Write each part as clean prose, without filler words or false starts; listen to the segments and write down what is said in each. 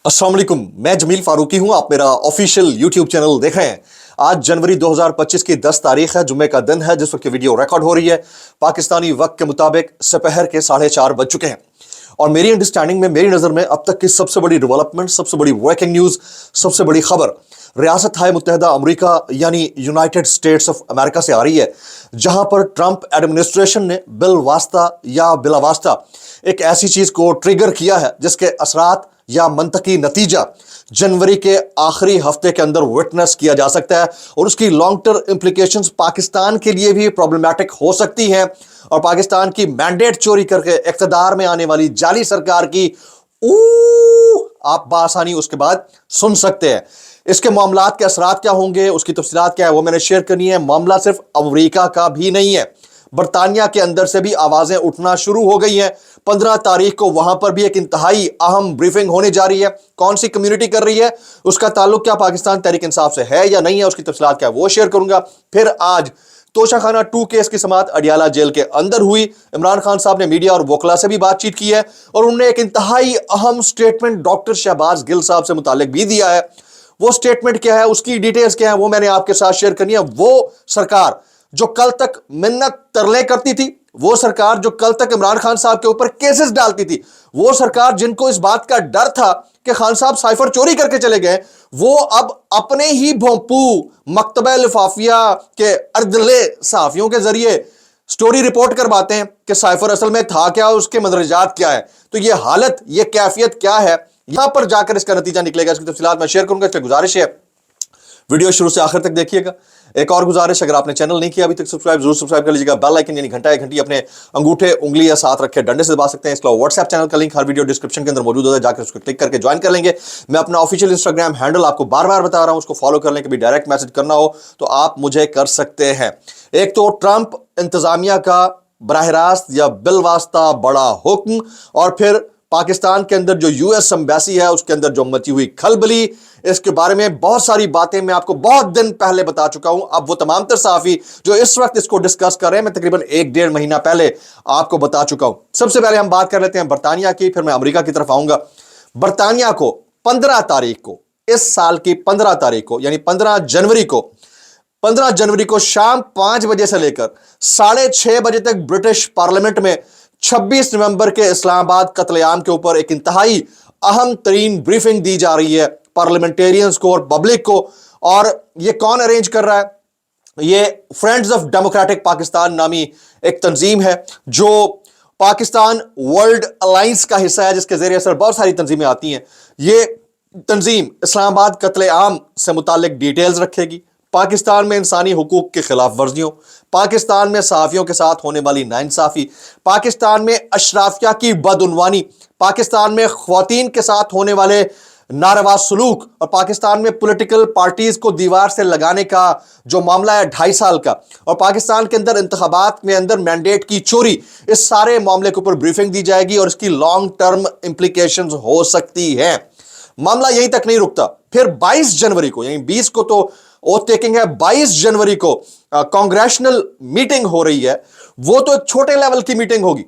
अस्सलाम वालेकुम, मैं जमील फारूकी हूं। आप मेरा ऑफिशियल यूट्यूब चैनल देख रहे हैं। आज जनवरी 2025 की 10 तारीख है, जुम्मे का दिन है जिस वक्त ये वीडियो रिकॉर्ड हो रही है। पाकिस्तानी वक्त के मुताबिक दोपहर के 4:30 बज चुके हैं और मेरी अंडरस्टैंडिंग में, मेरी नज़र में अब तक की सबसे बड़ी डेवलपमेंट, सबसे बड़ी ब्रेकिंग न्यूज़, सबसे बड़ी खबर रियासत हाय मुत्तहिदा अमेरिका यानी यूनाइटेड स्टेट्स ऑफ अमेरिका से आ रही है, जहां पर ट्रंप एडमिनिस्ट्रेशन ने बिल वास्ता या बिला वास्ता एक ऐसी चीज को ट्रिगर किया है जिसके असरात या मंतकी नतीजा जनवरी के आखिरी हफ्ते के अंदर विटनेस किया जा सकता है और उसकी लॉन्ग टर्म इंप्लीकेशंस पाकिस्तान के लिए भी प्रॉब्लमैटिक हो सकती हैं और पाकिस्तान की मैंडेट चोरी करके इख्तिदार में आने वाली जाली सरकार की आप बासानी उसके बाद सुन सकते हैं। इसके मामलात के असरात क्या होंगे, उसकी तफसीलात क्या है, वो मैंने शेयर करनी है। मामला सिर्फ अमेरिका का भी नहीं है, बरतानिया के अंदर से भी आवाजें उठना शुरू हो गई हैं। 15 तारीख को वहां पर भी एक इंतहाई अहम ब्रीफिंग होने जा रही है। कौन सी कम्युनिटी कर रही है, उसका ताल्लुक क्या पाकिस्तान तहरीक इंसाफ से है या नहीं है, उसकी तफसीलात क्या है वो शेयर करूंगा। फिर आज तोशाखाना 2 केस की समाअत अडियाला जेल के अंदर हुई। इमरान खान साहब ने मीडिया और वोकला से भी बातचीत की है और उन्होंने एक इंतहाई अहम स्टेटमेंट डॉक्टर शहबाज गिल साहब से मुतालिक भी दिया है। वो स्टेटमेंट क्या है, उसकी डिटेल्स क्या है, वो मैंने आपके साथ शेयर करनी है। वो सरकार जो कल तक मिन्नत तरले करती थी, वो सरकार जो कल तक इमरान खान साहब के ऊपर केसेस डालती थी, वो सरकार जिनको इस बात का डर था कि खान साहब साइफर चोरी करके चले गए, वो अब अपने ही भोंपू मकतबा लिफाफिया के अर्दले सहाफियों के जरिए स्टोरी रिपोर्ट करवाते हैं कि साइफर असल में था क्या, उसके मदरजात क्या है। तो ये हालत, ये कैफियत क्या है, यहां पर जाकर इसका नतीजा निकलेगा। इसकी तफसीलात मैं शेयर करूंगा। इसलिए गुजारिश है वीडियो शुरू से आखिर तक देखिएगा। एक और गुजारिश, अगर आपने चैनल नहीं किया अभी तक सब्सक्राइब जरूर सब्सक्राइब कर लीजिएगा। बेल आइकन यानी घंटा या घंटी अपने अंगूठे उंगली या साथ रखे डंडे से दबा सकते हैं। इसके अलावा व्हाट्सएप चैनल का लिंक हर वीडियो डिस्क्रिप्शन के अंदर मौजूद होता है, जाकर उसको क्लिक करके ज्वाइन कर लेंगे। मैं अपना ऑफिशियल इंस्टाग्राम हैंडल आपको बार बार बता रहा हूं, उसको फॉलो कर लें। कभी डायरेक्ट मैसेज करना हो तो आप मुझे कर सकते हैं। एक तो ट्रंप इंतजामिया का बराह रास्त या बिल वास्ता बड़ा हुक्म, और फिर पाकिस्तान के अंदर जो यूएस एम्बेसी है उसके अंदर जो मची हुई खलबली, इसके बारे में बहुत सारी बातें मैं आपको बहुत दिन पहले बता चुका हूं। अब वो तमाम तर सहाफी जो इस वक्त इसको डिस्कस कर रहे हैं, मैं तकरीबन 1-1.5 महीना पहले आपको बता चुका हूं। सबसे पहले हम बात कर लेते हैं बरतानिया की, फिर मैं अमेरिका की तरफ आऊंगा। बरतानिया को 15 तारीख को, इस साल की 15 तारीख को यानी 15 जनवरी को शाम 5 बजे से लेकर 6:30 बजे तक ब्रिटिश पार्लियामेंट में 26 नवंबर के इस्लामाबाद कत्लेआम के ऊपर एक इंतहाई अहम तरीन ब्रीफिंग दी जा रही है पार्लियामेंटेरियंस को और पब्लिक को। और ये कौन अरेंज कर रहा है? ये फ्रेंड्स ऑफ डेमोक्रेटिक पाकिस्तान नामी एक तंजीम है जो पाकिस्तान वर्ल्ड अलायंस का हिस्सा है, जिसके जरिए असर बहुत सारी तंजीमें आती हैं। ये तंजीम इस्लामाबाद कत्लेआम से मुतालिक डिटेल्स रखेगी, पाकिस्तान में इंसानी हुकूक के खिलाफ वर्जियों, पाकिस्तान में सहाफियों के साथ होने वाली नाइंसाफी, पाकिस्तान में अशराफिया की बदउनवानी, पाकिस्तान में ख्वातीन के साथ होने वाले नारवा सलूक और पाकिस्तान में पॉलिटिकल पार्टीज को दीवार से लगाने का जो मामला है 2.5 साल का, और पाकिस्तान के अंदर इंतखाबात में अंदर मैंडेट की चोरी, इस सारे मामले के ऊपर ब्रीफिंग दी जाएगी और इसकी लॉन्ग टर्म इंप्लीकेशंस हो सकती है। मामला यहीं तक नहीं रुकता। फिर 22 जनवरी को, यानी 20 को तो ओथ टेकिंग है, 22 जनवरी को कांग्रेशनल मीटिंग हो रही है। वो तो एक छोटे लेवल की मीटिंग होगी।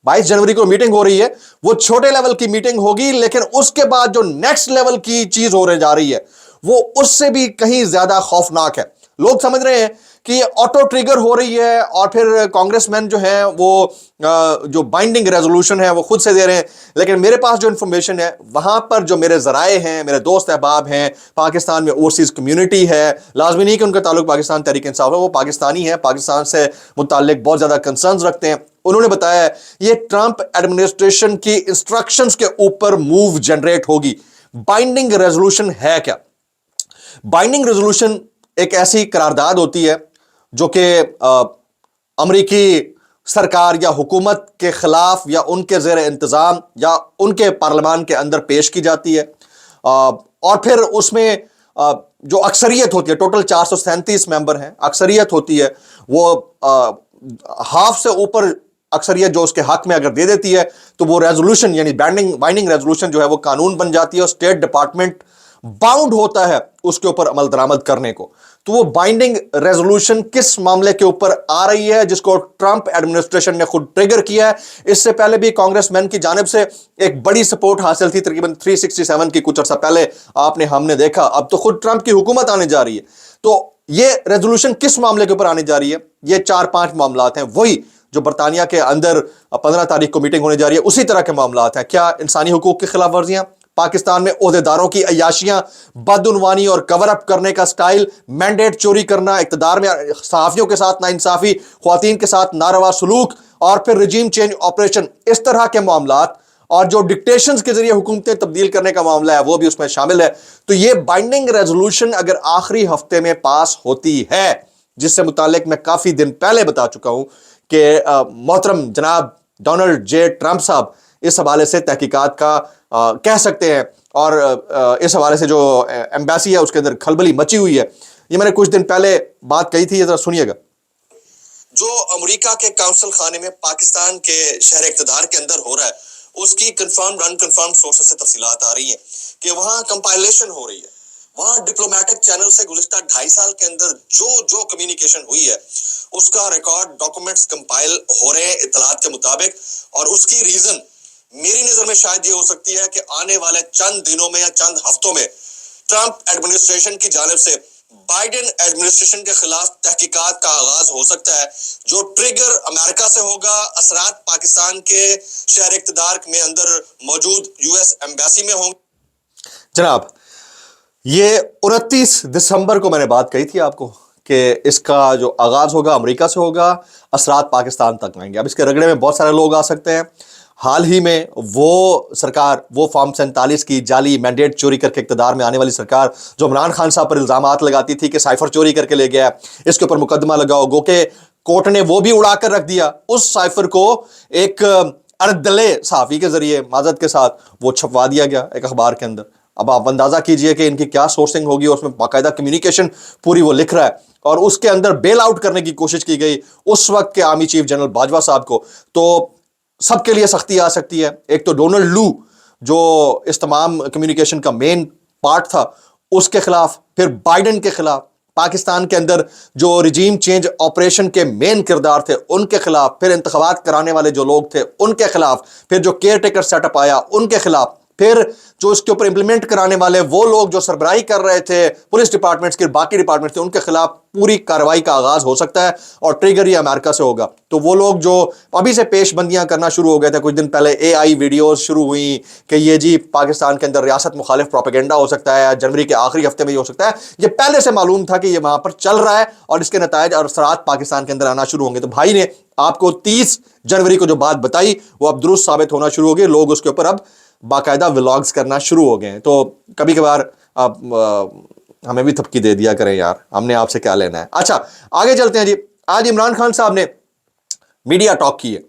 22 जनवरी को मीटिंग हो रही है, वो छोटे लेवल की मीटिंग होगी, लेकिन उसके बाद जो नेक्स्ट लेवल की चीज होने जा रही है वो उससे भी कहीं ज्यादा खौफनाक है। लोग समझ रहे हैं कि ये ऑटो ट्रिगर हो रही है और फिर कांग्रेसमैन जो हैं वो जो बाइंडिंग रेजोल्यूशन है वो खुद से दे रहे हैं, लेकिन मेरे पास जो इंफॉर्मेशन है वहां पर जो मेरे जराए हैं, मेरे दोस्त अहबाब हैं, पाकिस्तान में ओवरसीज कम्युनिटी है, लाजमी नहीं कि उनका ताल्लुक पाकिस्तान तहरीक इंसाफ है, वो पाकिस्तानी है, पाकिस्तान से मुताल्लिक बहुत ज्यादा कंसर्न्स रखते हैं। उन्होंने बताया है ये ट्रंप एडमिनिस्ट्रेशन की इंस्ट्रक्शंस के ऊपर मूव जनरेट होगी। बाइंडिंग रेजोल्यूशन है क्या? बाइंडिंग रेजोल्यूशन एक ऐसी करारदाद होती है जो कि अमेरिकी सरकार या हुकूमत के खिलाफ या उनके ज़ेर इंतज़ाम या उनके पार्लियामान के अंदर पेश की जाती है, और फिर उसमें जो अक्सरियत होती है, टोटल 437 मेंबर हैं, अक्सरियत होती है, वो हाफ से ऊपर अक्सरियत जो उसके हक में अगर दे देती है तो वो रेजोल्यूशन यानी बाइंडिंग रेजोल्यूशन जो है वो कानून बन जाती है और स्टेट डिपार्टमेंट बाउंड होता है उसके ऊपर अमल दरामद करने को। तो वो बाइंडिंग रेजोल्यूशन किस मामले के ऊपर आ रही है जिसको ट्रंप एडमिनिस्ट्रेशन ने खुद ट्रिगर किया है? इससे पहले भी कांग्रेसमैन की जानिब से एक बड़ी सपोर्ट हासिल थी, तकरीबन 367 की, कुछ अर्सा पहले आपने हमने देखा। अब तो खुद ट्रंप की हुकूमत आने जा रही है। तो ये रेजोल्यूशन किस मामले के ऊपर आने जा रही है? ये 4-5 मामलात हैं, वही जो बरतानिया के अंदर 15 तारीख को मीटिंग होने जा रही है, उसी तरह के मामलात हैं। क्या इंसानी हुकूक की खिलाफ वर्जियां, पाकिस्तान में ओहदेदारों की अय्याशियां, बदउनवानी और कवर अप करने का स्टाइल, मैंडेट चोरी करना, इक़्तिदार में सहाफ़ियों के साथ नाइंसाफ़ी, ख्वातीन के साथ नारवा सलूक, और फिर रिजीम चेंज ऑपरेशन, इस तरह के मामलात, और जो डिक्टेशंस के जरिए हुकूमतें तब्दील करने का मामला है वो भी उसमें शामिल है। तो ये बाइंडिंग रेजोल्यूशन अगर आखिरी हफ्ते में पास होती है, जिससे मुतालिक मैं काफ़ी दिन पहले बता चुका हूं कि मोहतरम जनाब डोनाल्ड जे ट्रंप साहब इस हवाले से तहकीकात का कह सकते हैं, और इस हवाले से जो एम्बेसी है उसके अंदर खलबली मची हुई है। ये मैंने कुछ दिन पहले बात कही थी, ये जरा सुनिएगा। जो अमेरिका के काउंसिल खाने में पाकिस्तान के शहर इक़्तिदार के अंदर हो रहा है, उसकी कंफर्म्ड अनकंफर्म्ड सोर्सेस से तफसीलात आ रही हैं कि वहां कंपाइलेशन हो रही है। वहां डिप्लोमेटिक चैनल से गुज़िश्ता 2.5 साल के अंदर जो कम्युनिकेशन हुई है उसका रिकॉर्ड, डॉक्यूमेंट्स कंपाइल हो रहे हैं इतलात के मुताबिक। और उसकी रीजन मेरी नजर में शायद ये हो सकती है कि आने वाले चंद दिनों में या चंद हफ्तों में ट्रंप एडमिनिस्ट्रेशन की जानिब से बाइडेन एडमिनिस्ट्रेशन के खिलाफ तहकीकात का आगाज हो सकता है, जो ट्रिगर अमेरिका से होगा, असरात पाकिस्तान के शहर इक़्तिदार में अंदर मौजूद यूएस एम्बेसी में होंगे। जनाब, ये 29 दिसंबर को मैंने बात कही थी आपको कि इसका जो आगाज होगा अमेरिका से होगा, असरात पाकिस्तान तक आएंगे। अब इसके रगड़े में बहुत सारे लोग आ सकते हैं। हाल ही में वो सरकार, वो फॉर्म 47 की जाली मैंडेट चोरी करके इक़्तिदार में आने वाली सरकार, जो इमरान खान साहब पर इल्ज़ामात लगाती थी कि साइफर चोरी करके ले गया, इसके ऊपर मुकदमा लगाओ, गो के कोर्ट ने वो भी उड़ा कर रख दिया। उस साइफर को एक अर्दले सहाफ़ी के जरिए माजरत के साथ वो छपवा दिया गया एक अखबार के अंदर। अब आप अंदाजा कीजिए कि इनकी क्या सोर्सिंग होगी, और उसमें बाकायदा कम्युनिकेशन पूरी वो लिख रहा है, और उसके अंदर बेल आउट करने की कोशिश की गई उस वक्त के आर्मी चीफ जनरल बाजवा साहब को। तो सबके लिए सख्ती आ सकती है। एक तो डोनाल्ड लू जो इस तमाम कम्युनिकेशन का मेन पार्ट था, उसके खिलाफ, फिर बाइडेन के खिलाफ, पाकिस्तान के अंदर जो रिजीम चेंज ऑपरेशन के मेन किरदार थे उनके खिलाफ, फिर इंतखाबात कराने वाले जो लोग थे उनके खिलाफ, फिर जो केयर टेकर सेटअप आया उनके खिलाफ, फिर जो इसके ऊपर इंप्लीमेंट कराने वाले वो लोग जो सरबराही कर रहे थे पुलिस डिपार्टमेंट्स के, बाकी डिपार्टमेंट्स थे, उनके खिलाफ पूरी कार्रवाई का आगाज हो सकता है, और ट्रिगर ये अमेरिका से होगा। तो वो लोग जो अभी से पेशबंदियां करना शुरू हो गए थे, कुछ दिन पहले AI वीडियोस शुरू हुई कि ये जी पाकिस्तान के अंदर रियासत मुखालिफ प्रोपेगेंडा हो सकता है, जनवरी के आखिरी हफ्ते में ये हो सकता है, ये पहले से मालूम था कि ये वहां पर चल रहा है, और इसके नतायज और असरात पाकिस्तान के अंदर आना शुरू होंगे। तो भाई ने आपको 30 जनवरी को जो बात बताई वो अब दुरुस्त साबित होना शुरू हो गई। लोग उसके ऊपर अब बाकायदा व्लॉग्स करना शुरू हो गए हैं। तो कभी कभार आप हमें भी थपकी दे दिया करें यार, हमने आपसे क्या लेना है। अच्छा, आगे चलते हैं जी। आज इमरान खान साहब ने मीडिया टॉक की है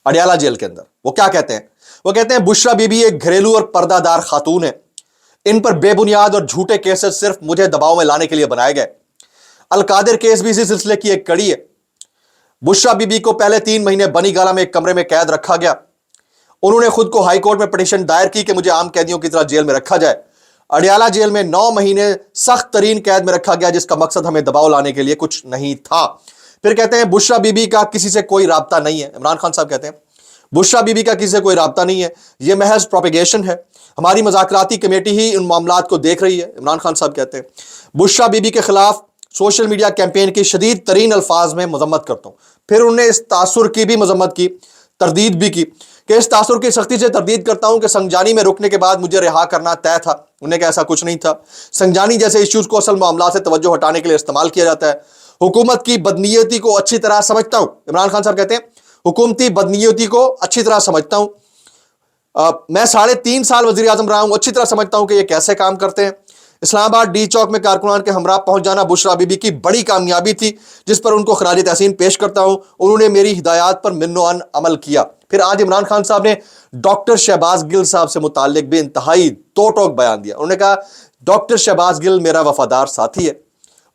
अडियाला जेल के अंदर। वो क्या कहते हैं? वो कहते हैं बुशरा बीबी एक घरेलू और पर्दादार खातून है, इन पर बेबुनियाद और झूठे केसेस सिर्फ मुझे दबाव में लाने के लिए बनाए गए। अलकादिर केस भी इसी सिलसिले की एक कड़ी है। बुशरा बीबी को पहले 3 महीने बनी गाला में एक कमरे में कैद रखा गया। उन्होंने खुद को हाई कोर्ट में पिटीशन दायर की कि मुझे आम कैदियों की तरह जेल में रखा जाए। अडियाला जेल में 9 महीने सख्त तरीन कैद में रखा गया, जिसका मकसद हमें दबाव लाने के लिए कुछ नहीं था। फिर कहते हैं बुशरा बीबी का किसी से कोई राब्ता नहीं है। इमरान खान साहब कहते हैं बुशरा बीबी का किसी से कोई राब्ता नहीं है, यह महज प्रोपेगेशन है, हमारी मुज़ाकराती कमेटी ही इन मामलात को देख रही है। इमरान खान साहब कहते हैं बुशरा बीबी के खिलाफ सोशल मीडिया कैंपेन की शदीद तरीन अल्फाज में मजम्मत करता हूं। फिर उन्होंने इस तासुर की भी मजम्मत की, तरदीद भी की कि इस तासुर की सख्ती से तरदीद करता हूं कि संजानी में रुकने के बाद मुझे रिहा करना तय था। उन्हें कहा ऐसा कुछ नहीं था। संजानी जैसे इश्यूज को असल मामला से तवज्जो हटाने के लिए इस्तेमाल किया जाता है। हुकूमत की बदनीयती को अच्छी तरह समझता हूं। इमरान खान साहब कहते हैं हुकूमती बदनीयती को अच्छी तरह समझता हूं। मैं 3.5 साल वजीर आजम रहा हूं, अच्छी तरह समझता हूं कि ये कैसे काम करते हैं। इस्लामाबाद डी चौक में कारकुनान के हमरा पहुंच जाना बुशरा बीबी की बड़ी कामयाबी थी, जिस पर उनको खराज तहसीन पेश करता हूं। उन्होंने मेरी हिदायत पर मिन्नो-अन अमल किया। फिर आज इमरान खान साहब ने डॉक्टर शहबाज गिल साहब से मुताल्लिक भी इंतहाई दो टोक बयान दिया। उन्होंने कहा डॉक्टर शहबाज गिल मेरा वफादार साथी है,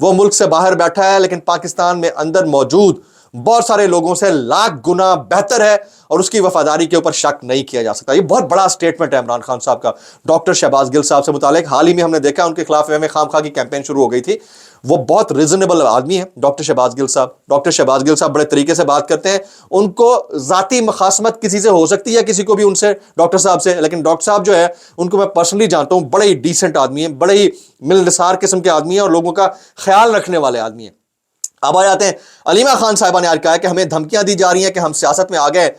वो मुल्क से बाहर बैठा है लेकिन पाकिस्तान में अंदर मौजूद बहुत सारे लोगों से लाख गुना बेहतर है और उसकी वफादारी के ऊपर शक नहीं किया जा सकता। ये बहुत बड़ा स्टेटमेंट है इमरान खान साहब का डॉक्टर शहबाज गिल साहब से मुतालिक। हाल ही में हमने देखा उनके खिलाफ में खामखा की कैंपेन शुरू हो गई थी। वो बहुत रिजनेबल आदमी है डॉक्टर शहबाज गिल साहब। डॉक्टर शहबाज गिल साहब बड़े तरीके से बात करते हैं। उनको जाती मखासमत किसी से हो सकती है, किसी को भी उनसे, डॉक्टर साहब से, लेकिन डॉक्टर साहब जो है उनको मैं पर्सनली जानता हूं, बड़े ही डिसेंट आदमी है, बड़े ही मिलनसार किस्म के आदमी है और लोगों का ख्याल रखने वाले आदमी है। अब आ जाते हैं अलीमा खान साहिबा ने आज कहा है कि हमें धमकियां दी जा रही हैं कि हम सियासत में आ गए,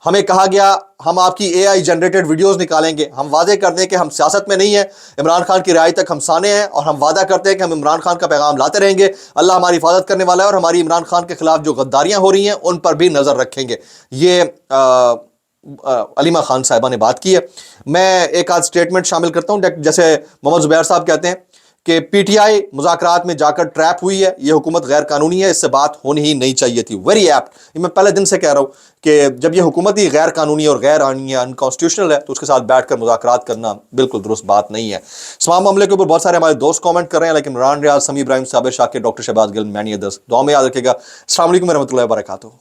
हमें कहा गया हम आपकी एआई जनरेटेड वीडियोस निकालेंगे। हम वादे कर दें कि हम सियासत में नहीं है, इमरान खान की राय तक हम साने हैं और हम वादा करते हैं कि हम इमरान खान का पैगाम लाते रहेंगे। अल्लाह हमारी हिफाजत करने वाला है और हमारी इमरान खान के खिलाफ जो गद्दारियां हो रही हैं उन पर भी नजर रखेंगे। ये अलीमा खान साहिबा ने बात की है। मैं एक आध स्टेटमेंट शामिल करता हूं। जैसे मोहम्मद जुबैर साहब कहते हैं कि पीटीआई मुज़ाकरात में जाकर ट्रैप हुई है, ये हुकूमत गैर कानूनी है, इससे बात होनी ही नहीं चाहिए थी। Very apt. ये मैं पहले दिन से कह रहा हूं कि जब ये हुकूमत ही गैर कानूनी और गैर आईनी अनकॉन्स्टिट्यूशनल है तो उसके साथ बैठकर मुज़ाकरात करना बिल्कुल दुरुस्त बात नहीं है। इस मामले के ऊपर बहुत सारे हमारे दोस्त कमेंट कर रहे हैं, लेकिन Imran Riaz, Sami Ibrahim, Sabir Shakir, doctor Shahbaz Gill, many others, दुआ में याद रखिएगा। अस्सलाम वालेकुम रहमतुल्लाहि व बरकातुहू।